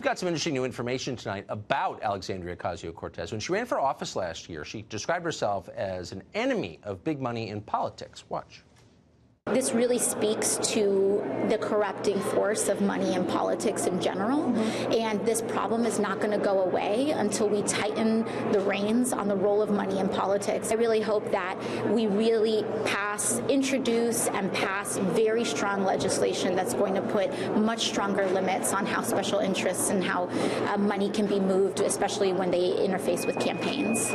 got some interesting new information tonight about Alexandria Ocasio-Cortez. When she ran for office last year, she described herself as an enemy of big money in politics. Watch. This really speaks to the corrupting force of money in politics in general, and this problem is not going to go away until we tighten the reins on the role of money in politics. I really hope that we really introduce and pass very strong legislation that's going to put much stronger limits on how special interests and how money can be moved, especially when they interface with campaigns.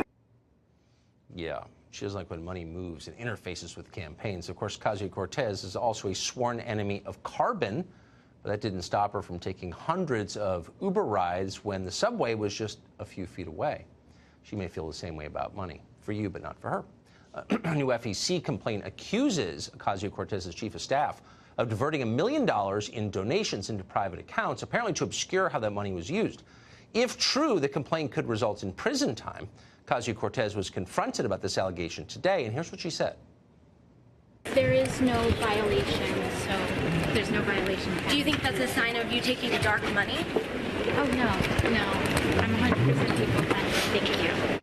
Yeah. She doesn't like when money moves and interfaces with campaigns. Of course, Ocasio-Cortez is also a sworn enemy of carbon, but that didn't stop her from taking hundreds of Uber rides when the subway was just a few feet away. She may feel the same way about money. For you, but not for her. A new FEC complaint accuses Ocasio-Cortez's chief of staff of diverting $1 million in donations into private accounts, apparently to obscure how that money was used. If true, the complaint could result in prison time. Ocasio-Cortez was confronted about this allegation today, and here's what she said. There is no violation, so there's no violation. Do you think that's a sign of you taking dark money? Oh, no. I'm 100% people funded. Thank you.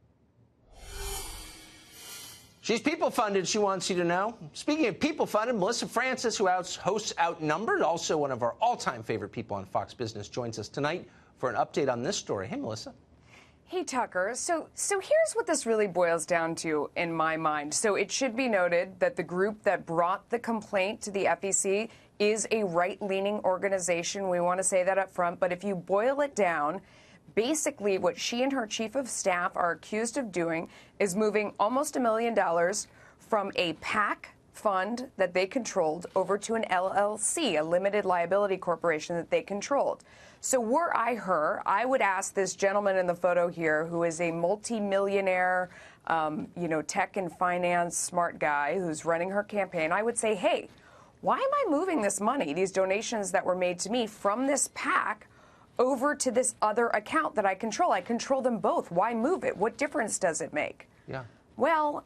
She's people-funded, she wants you to know. Speaking of people-funded, Melissa Francis, who hosts Outnumbered, also one of our all-time favorite people on Fox Business, joins us tonight for an update on this story. Hey, Melissa. Hey, Tucker. So here's what this really boils down to in my mind. So it should be noted that the group that brought the complaint to the FEC is a right-leaning organization. We want to say that up front. But if you boil it down, basically what she and her chief of staff are accused of doing is moving almost $1 million from a PAC fund that they controlled over to an LLC, a limited liability corporation that they controlled. So were I her, I would ask this gentleman in the photo here, who is a multi-millionaire, tech and finance smart guy who's running her campaign, I would say, hey, why am I moving this money, these donations that were made to me from this PAC over to this other account that I control? I control them both. Why move it? What difference does it make? Yeah. Well,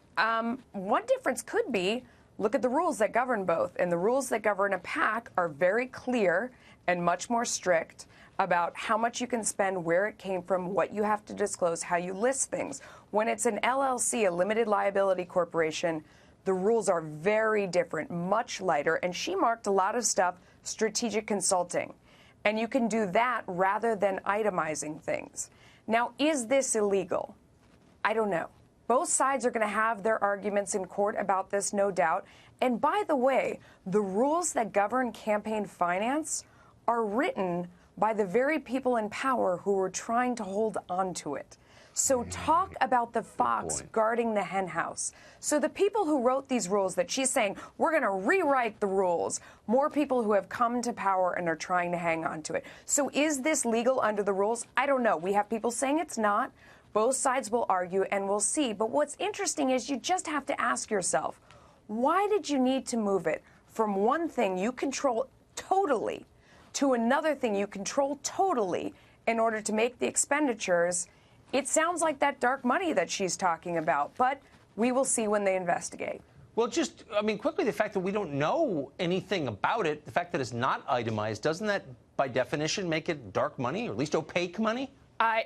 one difference could be, look at the rules that govern both. And the rules that govern a PAC are very clear and much more strict about how much you can spend, where it came from, what you have to disclose, how you list things. When it's an LLC, a limited liability corporation, the rules are very different, much lighter. And she marked a lot of stuff strategic consulting. And you can do that rather than itemizing things. Now, is this illegal? I don't know. Both sides are going to have their arguments in court about this, no doubt. And by the way, the rules that govern campaign finance are written by the very people in power who were trying to hold on to it. So talk about the fox guarding the henhouse. So the people who wrote these rules that she's saying, we're going to rewrite the rules, more people who have come to power and are trying to hang on to it. So is this legal under the rules? I don't know. We have people saying it's not. Both sides will argue, and we'll see. But what's interesting is you just have to ask yourself, why did you need to move it from one thing you control totally to another thing you control totally in order to make the expenditures? It sounds like that dark money that she's talking about, but we will see when they investigate. Well, quickly, the fact that we don't know anything about it, the fact that it's not itemized, doesn't that, by definition, make it dark money, or at least opaque money?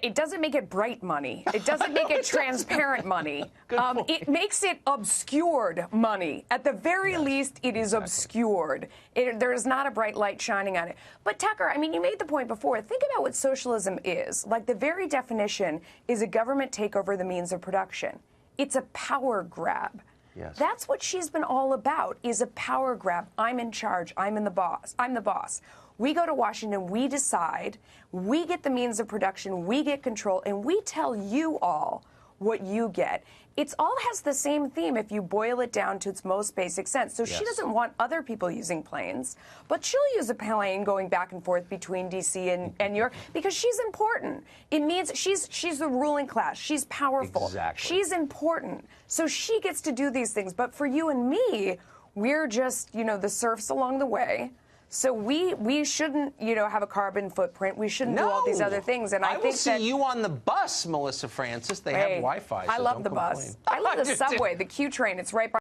It doesn't make it bright money. It doesn't make it transparent money. It makes it obscured money. At the very least, it is obscured. There is not a bright light shining on it. But Tucker, you made the point before. Think about what socialism is. Like, the very definition is a government takeover the means of production. It's a power grab. Yes. That's what she's been all about, is a power grab. I'm in charge. I'm the boss. We go to Washington, we decide, we get the means of production, we get control, and we tell you all what you get. It all has the same theme if you boil it down to its most basic sense. So she doesn't want other people using planes, but she'll use a plane going back and forth between D.C. and New York because she's important. It means she's the ruling class. She's powerful. Exactly. She's important. So she gets to do these things. But for you and me, we're just, the serfs along the way. So we shouldn't, have a carbon footprint. We shouldn't do all these other things. And I will think see you on the bus, Melissa Francis. They have Wi-Fi. So I love the bus. I love the subway, the Q train. It's right by